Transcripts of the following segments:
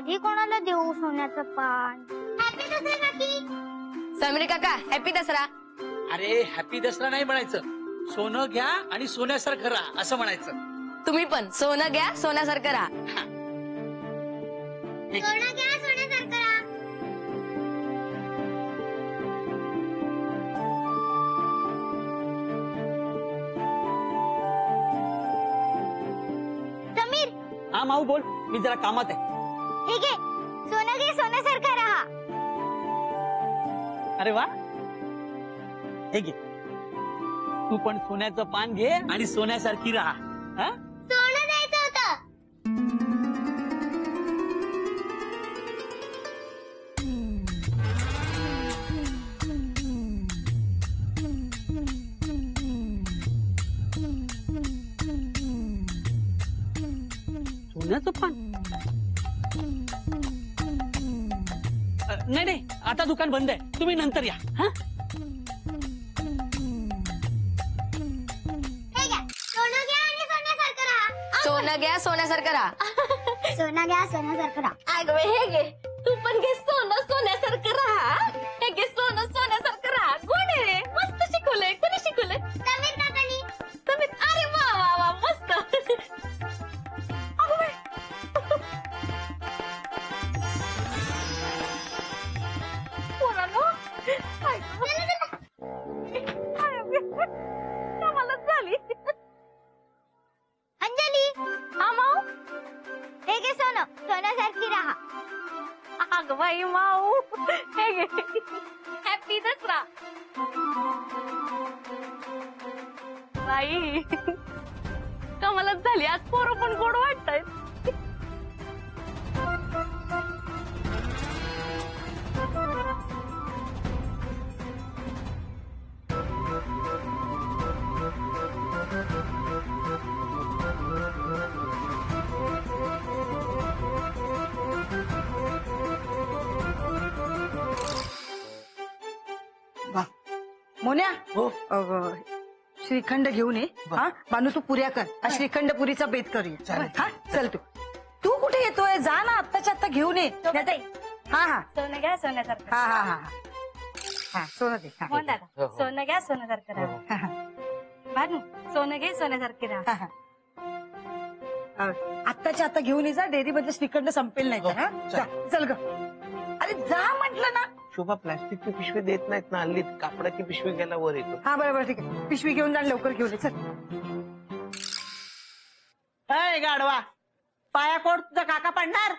आधी कोणाला देऊ सोन्याचं पान? हॅपी दसरा काकी. समीर काका हॅपी दसरा. अरे हॅपी दसरा नाही म्हणायचं, सोनं घ्या आणि सोन्यासारखं राहा असं म्हणायचं. तुम्ही पण सोनं घ्या सोन्यासारखं राहा. सोनं घ्या सोन्यासारखं राहा. समीर. हा माऊ बोल, मी जरा कामात आहे. ठीक आहे, सोनं घे सोन्यासारखं राहा. अरे वा, हे घे, तू पण सोन्याचं पान घे आणि सोन्यासारखी राहा. हा, सोनं द्यायचं होतं. सोन्याचं पान? नाही नाही, आता दुकान बंद आहे, तुम्ही नंतर या. हा, सोनं घ्या सोन्यासारखं राहा. सोनं घ्या सोन्यासारखं राहा. अगं बाई, हे घे, तू पण घे सोनं सोन्यासारखं राहा. हे घे सोनं सोन्यासारखं राहा. कोण आहे रे? मस्त शिकवलंय. कोणी शिकवलंय? समीर काकांनी. समीर. अरे वा वा वा, मस्त. अगं बाई. पोरांनो, कमालच झाली. अंजली. हा माऊ. हे घे सोनं सोन्यासारखी राहा. अगं बाई माऊ, हे घे. हॅपी दसरा. बाई कमालच झाली, आज पोरं पण गोड वाटतायत. मोन्या. हो. श्रीखंड घेऊन ये. हा बानू, तू पुऱ्या कर. श्रीखंड पुरीचा बेत करूया. हा चल, तू कुठे येतोय? जा ना, आत्ताच्या आत्ता घेऊन ये. हा हा सोनं घ्या सोन्यासारखं. हा हा हा हा, सोनं दे. हा. हो दादा, सोनं घ्या सोन्यासारखं राहा. हा, भानू, सोनं घे सोन्यासारखी राहा. हा, हा. आत्ताच्या आता घेऊन ये जा, डेअरी मधलं श्रीखंड संपेल नाही तर. हा जा, चल ग. अरे जा म्हटलं ना. शोभा, प्लास्टिकची पिशवी देत नाहीत ना हल्ली, कापडाची पिशवी घ्यायला वर येतो. हा बरोबर, ठीक आहे. पिशवी घेऊन जा, लवकर घेऊन ये. चल. अय गाडवा, पाया कोट तुझा काका पडणार.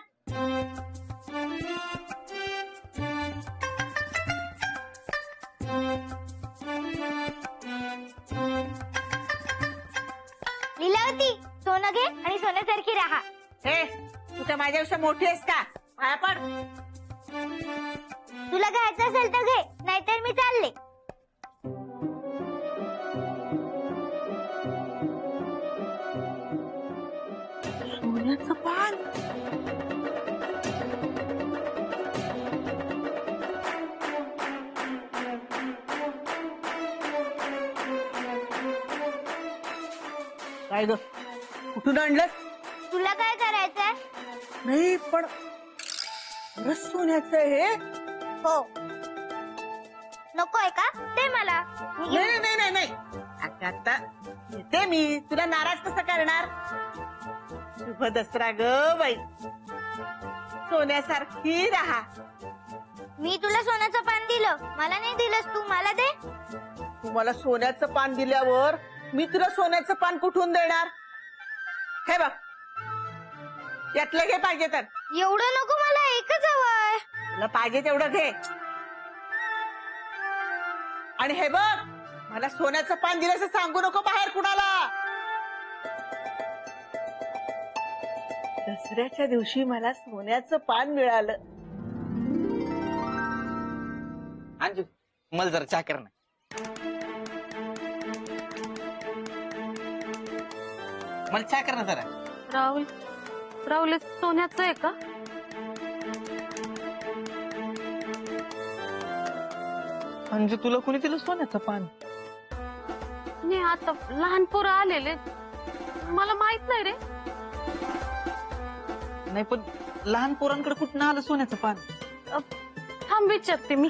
लीलावती, सोनं घे आणि सोन्यासारखी राहा. हे, तू तर माझ्यापेक्षा मोठी आहेस का? पाया पड. तुला घ्यायचं असेल तर घे, नाहीतर मी चालले. सोन्याचं पान. काय ग, कुठून आणलं? तुला काय करायचंय? नाही पण खरंच सोन्याचं हे? हो. नकोय का ते मला? मी घेऊन- नाही नाही नाही नाही, आता येते मी. तुला नाराज कसं करणार? शुभ दसरा ग बाई, सोन्यासारखी राहा. मी तुला सोन्याचं पान दिलं, मला नाही दिलंस तू. मला दे. तू मला सोन्याचं पान दिल्यावर मी तुला सोन्याचं पान कुठून देणार? हे बघ, यातलं घे पाहिजे तर. एवढं नको, मला एकच हवंय. तुला पाहिजे तेवढं घे. आणि हे बघ, मला सोन्याचं पान दिल्याचं सांगू नको बाहेर कुणाला. दसऱ्याच्या दिवशी मला सोन्याचं पान मिळालं. अंजू, मला जरा चहा कर ना. मला चहा कर ना जरा. राहुल, राहुल सोन्याचं आहे का? अंजू, तुला कोणी दिलं सोन्याचं पान? नाही, आता लहान पोरं आलेले, मला माहित नाही रे. नाही पण लहान पोरांकडे कुठं आलं सोन्याचं पान? थांब विचारते मी.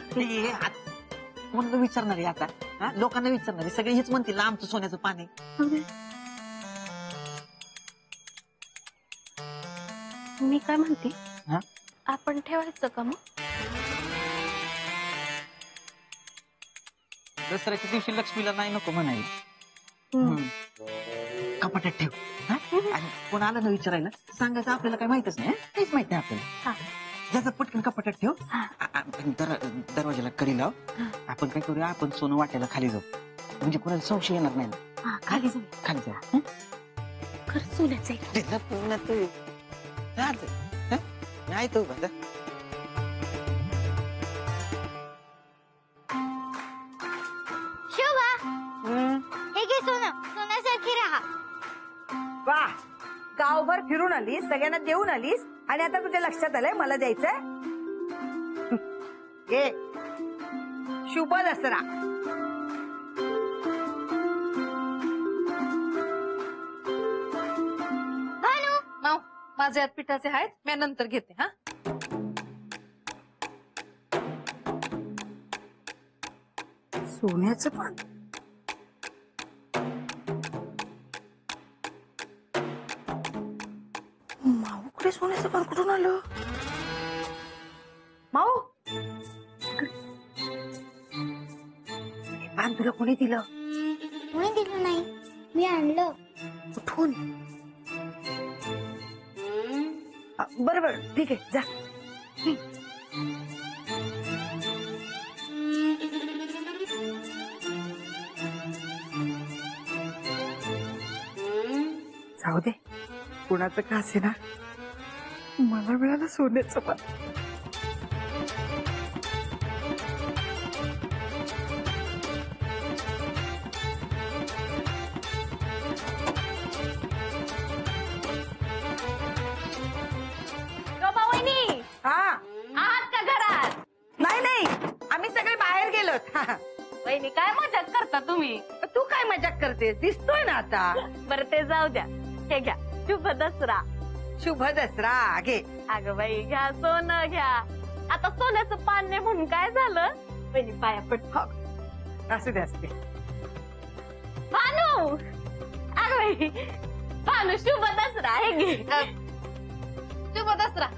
म्हणलं विचारणार आहे आता. हा? लोकांना विचारणार आहे, सगळे हेच म्हणतील आमचं सोन्याचं पान आहे. मी काय म्हणते, हा? आपण ठेवायचं का मग? दसऱ्याच्या दिवशी लक्ष्मीला नाही नको म्हणायला. हम्म. कपाटात ठेव. हा? आणि कोण आलं ना विचारायला सांगायचं आपल्याला काही माहितच नाही. काहीच माहित नाही आपल्याला. हा. ज्याचं पटकन कपाटात ठेव. दरवाजाला कडी लाव. आपण काय करूया, आपण सोनं वाटायला खाली जाऊ, म्हणजे कोणाला संशय येणार नाही. हा, खाली जाऊ. खाली जाऊ. खरंच सोन्याचं आहे. नाही तो बघ. शोभा हे घे सोनं, सोन्यासारखी राहा. वा, गावभर फिरून आलीस, सगळ्यांना देऊन आलीस, आणि आता तुझ्या लक्षात आलंय मला द्यायचंय. घे. शुभ दसरा. भानू माव, माझे हात पिठाचे आहेत, मी नंतर घेते. हा, सोन्याचं पान. माऊकडे सोन्याचं पान कुठून आलं? माऊ, पान तुला कोणी दिलं? कोणी दिलं नाही, मी आणलं. कुठून? बरं बरं, ठीक आहे, जा. जाऊ दे, कुणाचं का असे ना, मला मिळालं सोन्याचं पान. शोभा वहिनी, हा, आहात का घरात? नाही नाही, आम्ही सगळे बाहेर गेलोत. वहिनी, काय मजाक करता तुम्ही? तू काय मजाक करतेस? दिसतोय ना आता. बरं ते जाऊ द्या, हे घ्या, शुभ दसरा. शुभ दसरा. घे. अगं बाई, घ्या सोनं घ्या. आता सोन्याचं पान नाही म्हणून काय झालं? वहिनी पाया पड. असू दे, असू दे. भानू, अगं बाई, भानू, शुभ दसरा. हे घे. शुभ दसरा.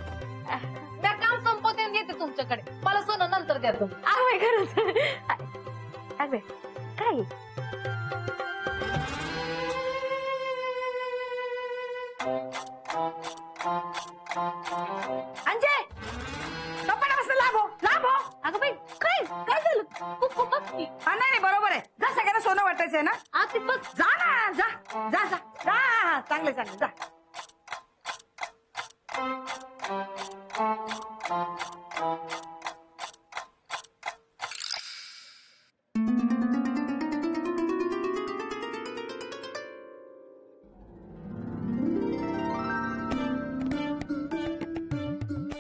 त्या काम संपवते येते तुमच्याकडे. मला सोनं नंतर द्या तुम्ही. अगं बाई, खरंच. अगं बाई, काय? अंजय, कपाटापासून लांब हो, लांब हो. अगं बाई, काय काय झालं? तू खूपच की. हा, नाही नाही, बरोबर आहे. जा, सगळ्यांना सोनं वाटायचंय ना. आती बघ. जा ना, जा जा जा जा. चांगले चांगले, जा.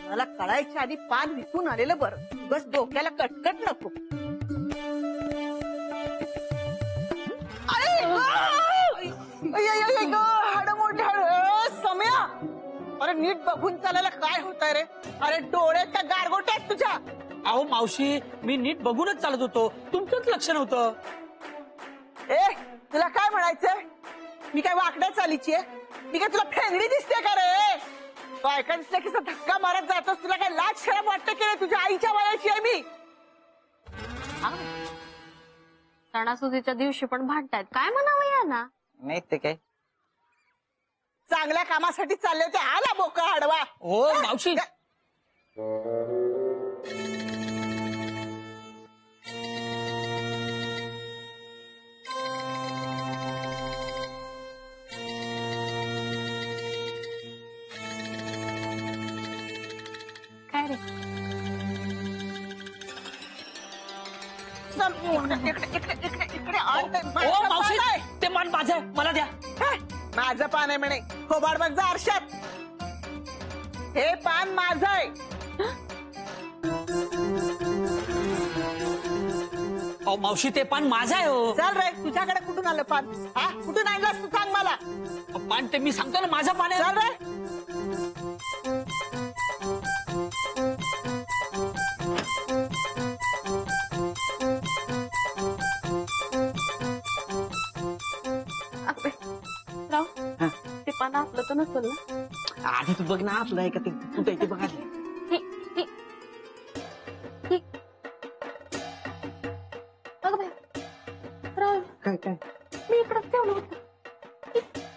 मला कळायच्या आधी पान विकून आलेलं बरं. बस डोक्याला कटकट नको. हाड मोठे हाड. सम्या, अरे नीट बघून चालायला काय होतंय रे? अरे डोळ्यात त्या गारगोट्या आहेत तुझ्या. अहो मावशी, मी नीट बघूनच चालत होतो, तुमचंच लक्ष नव्हतं. ए, तुला काय म्हणायचंय? मी काय वाकड्या चालीची आहे? मी काय तुला फेंगडी दिसते का रे? बायकांच्या किसा धक्का मारत जातोस. तुला काय लाज शरम वाटतं की रे? तुझ्या आईच्या वयाची आहे मी. सणासुदीच्या दिवशी पण भांडतायत, काय म्हणावं या ना? नाही ते काय, चांगल्या कामासाठी चालले होते, आला बोका आडवा. हो मावशी, काय रे? इकडे आण ते. हो मावशी, ते मान माझं आहे, मला द्या. हे, माझं पान आहे म्हणे. खोबाड बघ जा आरशात. हे पान माझं आहे. अहो मावशी, ते पान माझं आहे. हो चल रे, तुझ्याकडे कुठून आलं पान? हा, कुठून आणलंस तू? सांग मला. पान ते मी सांगतो ना, माझं पान आहे. चल रे. पान आपलं तर नसेल ना? आधी तू बघ ना आपलं आहे का ते कुठे आहे ते बघा आधी. बघ बाई, राहुल, काय काय मी इकडं ठेवलं होतं.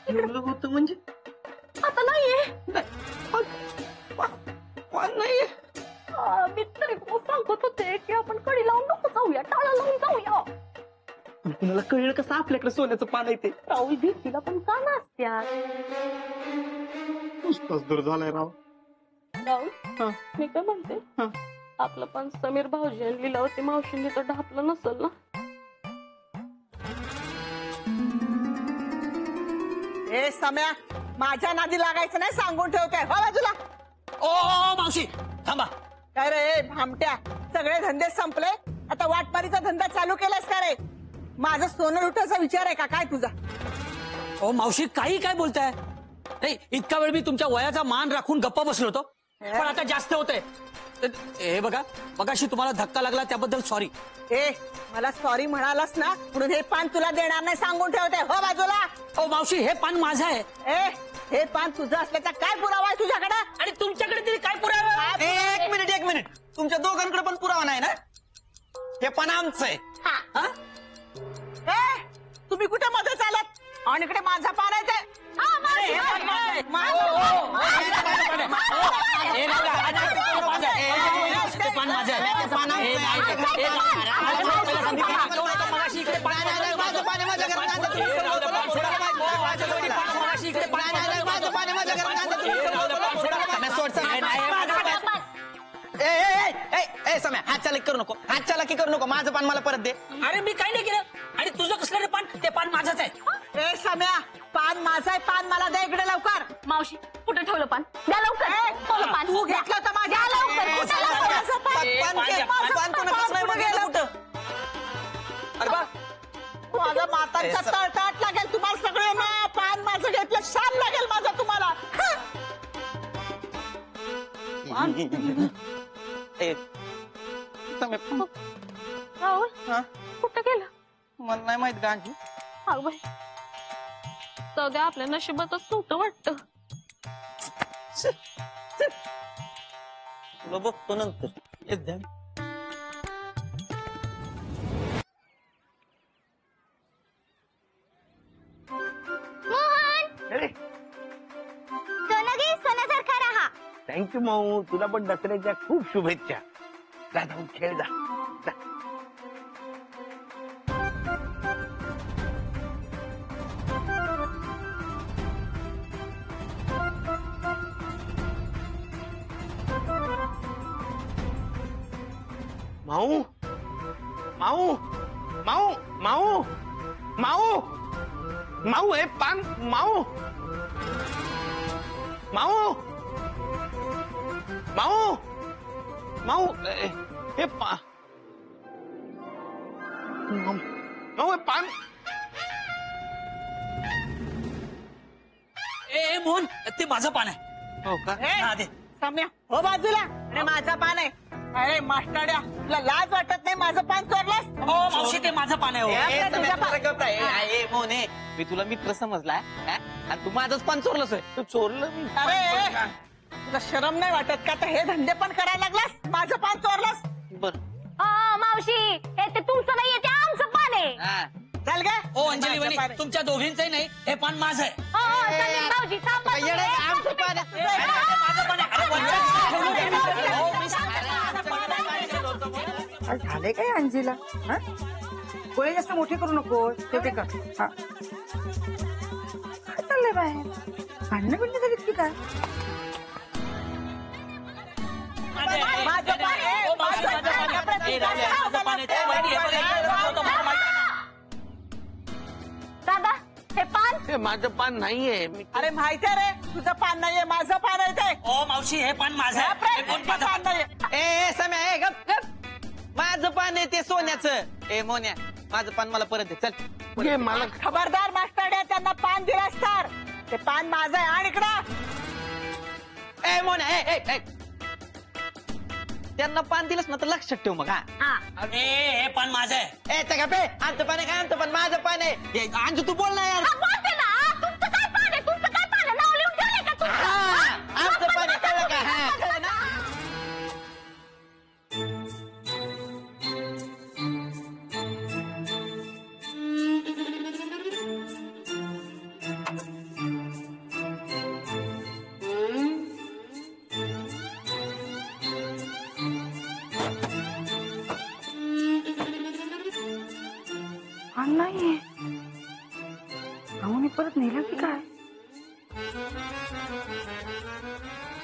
ठेवलं होतं म्हणजे आता नाहीये. नाही मी तरी सांगत होते की आपण कडी लावून नको जाऊया, टाळा लावून जाऊया. कुणाला कळलं कसं आपल्याकडे सोन्याचं पान आहे ते. राहुल भीतीला पण का नसत्या? नुसताच दूर झालाय राव. राहुल, हा. मी काय म्हणते, हा. आपलं पण समीर भाऊजी आणि लीलावती मावशींनी तर ढापलं नसल ना? ए सम्या, माझ्या नादी लागायचं नाही सांगून ठेवते हो बाजूला. ओ मावशी थांबा. काय रे भामट्या, सगळे धंदे संपले, आता वाटमारीचा धंदा चालू केलास का रे? माझं सोनं लुटायचा विचार आहे का काय तुझा? ओ मावशी काही काय बोलताय? नाही इतका वेळ मी तुमच्या वयाचा मान राखून गप्पा बसलो होतो, पण आता जास्त होतंय. हे बघा, मगाशी तुम्हाला धक्का लागला त्याबद्दल सॉरी. ए मला सॉरी म्हणालास ना म्हणून हे पान तुला देणार नाही सांगून ठेवते हो बाजूला. ओ मावशी हे पान माझं आहे. ए हे पान तुझं असल्याचा काय पुरावा आहे तुझ्याकडे? आणि तुमच्याकडे तरी काय पुरावा? एक मिनिट तुमच्या दोघांकडे पण पुरावा नाही ना? हे पण आमचं आहे. हा? ए तुम्ही कुठे मध्ये चालत आणि इकडे माझा पान आहे ते. पान माझं आहे. समय हात चालक करू नको, हात चालकी करू नको. माझं पान मला परत दे. अरे मी काही नाही केलं. आणि तुझं कसलं रे पान? ते पान माझंच आहे. ए सम्या, पान माझा आहे, पान मला दे इकडे लवकर. मावशी, कुठे ठेवलं पान? द्या लवकर. ठेवलं पान. तू घेतलं होतं माझ्या लवकर. कुठं लवकर? माझं पान कोणाचंच नाही बघ गेलं कुठं. अरे बा माझा मातांचा तळताट लागेल तुम्हाला सगळ्यांना. पान माझं घेतलं शान लागेल माझा तुम्हाला. राहुल, हा? कुठं गेलं? मला नाही माहित गांजी. अगं बाई, सगळं आपल्या नशिबातच नव्हतं वाटतं. तुला बघतो नंतर. मोहन, सोनं घे, सोन्यासारखा राहा. थँक्यू माऊ, तुला पण दसऱ्याच्या खूप शुभेच्छा. जा जाऊन खेळ जा. जा. माऊ माऊ माऊ माऊ माऊ माऊ हे पान माऊ माऊ माऊ माऊ हे पान माऊ हे पान. ए मोहन, ते माझं पान आहे. हो का? हा, दे. सम्या हो बाजूला. अरे माझा पान आहे. अरे मास्टरड्या, तुला लाज वाटत नाही माझं पान चोरलंस? हो मावशी ते माझं पान आहे. मोने, मी तुला मित्र समजला आणि तू माझंच पान चोरलंस. तू चोरलं मी. अरे तुला शरम नाही वाटत का? तर हे धंदे पण करायला लागलास, माझं पान चोरलंस. बर मावशी, हे ते तुमचं नाहीये, ते आमचं पान आहे. चल गे. हो अंजली वहिनी, तुमच्या दोघींचंही नाही, हे पान माझं आहे. समीर भाऊजी, थांबा तुम्ही. आमचं पान माझं पान आहे. अरे, वरच्या ठेवलं होतं मी. हो, मी आज झाले काय अंजीला? डोळे जास्त मोठे करू नको, तेवढे कर. हा. काय चाललंय बाहेर? भांडणं बिंडणं झालीत की काय? माझं पान आहे. हो, मावशी, माझं पान आहे. ए, राहुल्या, माझं पान आहे. ते वहिनी, हे बघा, हे बघा, होतं मला माहिती आहे. दादा, हे पान? हे माझं पान नाहीये. मी अरे माहितीये रे, तुझं पान नाहीये, माझं पान आहे ते. ओ मावशी, हे पान माझं आहे. हे कोण माझं पान पान? नाहीये. ए समय ए गप गप. माझं पान आहे ते सोन्याचं. ए मोन्या, माझं पान मला परत दे. चल. हे मला खबरदार मास्टरड्या, त्यांना पान दिलास तर ते पान माझं आहे. आणि इकडं ए मोन्या, ए ए ए. त्यांना पान दिलंस ना तर लक्षात ठेव मग. हा ए, हे पान माझं आहे. ए त्या गप्पे. आमचं पान आहे काय? आमचं पान माझं पान आहे. अंजू तू बोल ना यार. बोलते ना, तुमचं काय पान आहे? तुमचं काय पान आहे? पान नाहीये. माऊने परत नेलं की काय?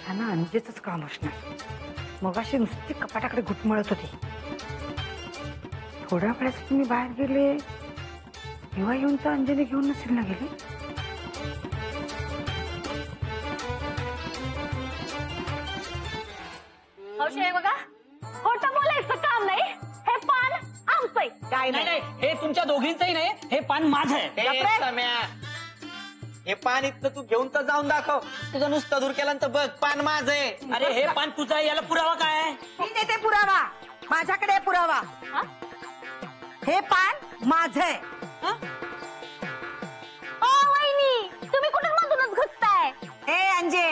त्यांना अंजेच काम असणार. मगाशी नुसती कपाटाकडे घुटमळत होती. थोड्या वेळासाठी मी बाहेर गेले तेव्हा येऊन तर अंजली घेऊन नसेल ना गेली. हौशी आहे बघा, खोटं बोलायचं काम नाही. हे पान आमचंय. काय नाही नाही नाही, हे तुमच्या दोघींचंही नाही, हे पान माझं आहे. ए, सम्या. हे पान इथनं तू घेऊन तर जाऊन दाखव. तुझं नुसतं दूर केल्यानंतर बघ पान माझं आहे. अरे हे पान तुझं आहे, याला पुरावा काय आहे? मी देते पुरावा. माझ्याकडे आहे पुरावा. हे पान माझं आहे. ओ वहिनी, तुम्ही कुठं मधूनच घुसताय? ए अंजे,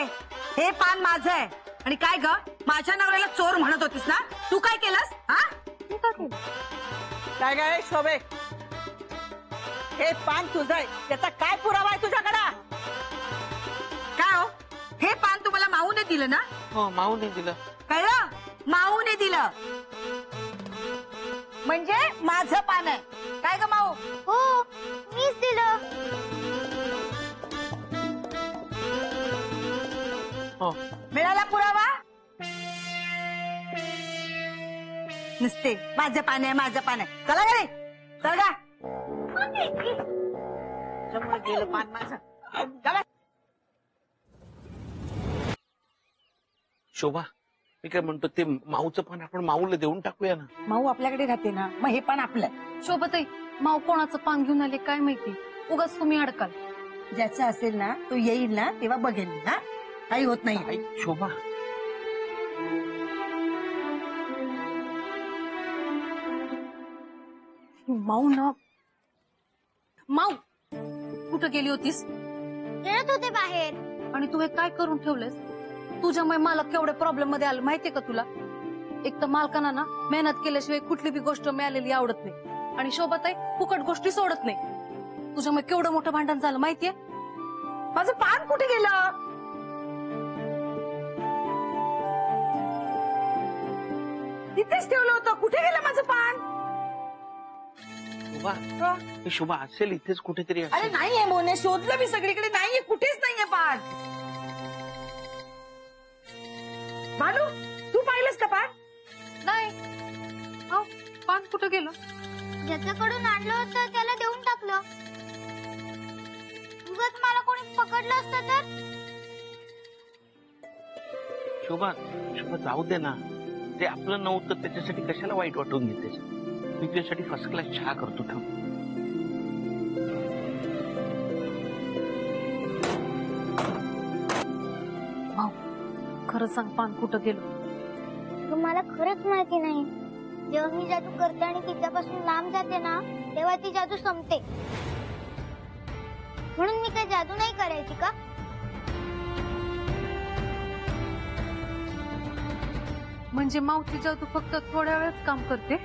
हे पान माझं आहे. आणि काय ग, माझ्या नवऱ्याला चोर म्हणत होतीस ना, तू काय केलंस? हा, काय काय शोभे, हे पान तुझं आहे, त्याचा काय पुरावा आहे तुझ्याकडे? काय हो, हे पान तुम्हाला माऊने दिलं ना? हो, माऊने दिलं. कळलं? माऊने दिलं म्हणजे माझं पान आहे. काय ग माऊ? हो मीच दिलं. हो. मिळाला पुरावा? नुसते माझं पान आहे, माझं पान आहे. चला घरी, चला. त्याच्यामुळे गेलं पान माझं. जा बाय. शोभा, मी काय म्हणतो, ते माऊचं पान आपण माऊला देऊन टाकूया ना. माऊ आपल्याकडे राहते ना, मग हे पान आपलं आहे. शोभताई, माव कोणाचं पान घेऊन आले काय माहिती, उगाच तुम्ही अडकाल. ज्याचं असेल ना तो येईल ना तेव्हा बघेल मी. हा, काही होत नाही. आई, शोभा, माऊ ना, माऊ कुठं गेली होतीस? खेळत होते बाहेर. आणि तू हे काय करून ठेवलंस? तुझ्यामुळे मला केवढ्या प्रॉब्लेम मध्ये आलं माहितीये का तुला? एक तर मालकांना ना मेहनत केल्याशिवाय कुठली बी गोष्ट मिळालेली आवडत नाही, आणि शोभाताई फुकट गोष्टी सोडत नाही. तुझ्यामुळे केवढं मोठं भांडण झालं माहितीये? माझं पान कुठे गेलं? तिथेच ठेवलं होतं. कुठे गेलं माझं पान? शोभा, हे शोभा असेल इथेच कुठेतरी अरे असेल. नाहीये मोने, शोधलं मी सगळीकडे. नाहीये, कुठेच नाहीये पान. भानू, तू पाहिलंस का पान? नाही. अहो, पान कुठं गेलं? ज्याच्याकडून आणलं होतं त्याला देऊन टाकलं. उगाच मला कोणी पकडलं असतं तर. शोभा, शोभा जाऊ दे ना. ते आपलं नव्हतं, त्याच्यासाठी कशाला वाईट वाटून घेतेस? मी तुझ्यासाठी फर्स्ट क्लास चहा करतो. थांब. भाऊ, खरं सांग, पान कुठं गेलं? मला खरंच माहिती नाही. जेव्हा मी जादू करते आणि तिच्यापासून लांब जाते ना, तेव्हा ती जादू संपते. म्हणून मी काही जादू नाही करायची का? म्हणजे मावची जादू फक्त थोड्या वेळच काम करते?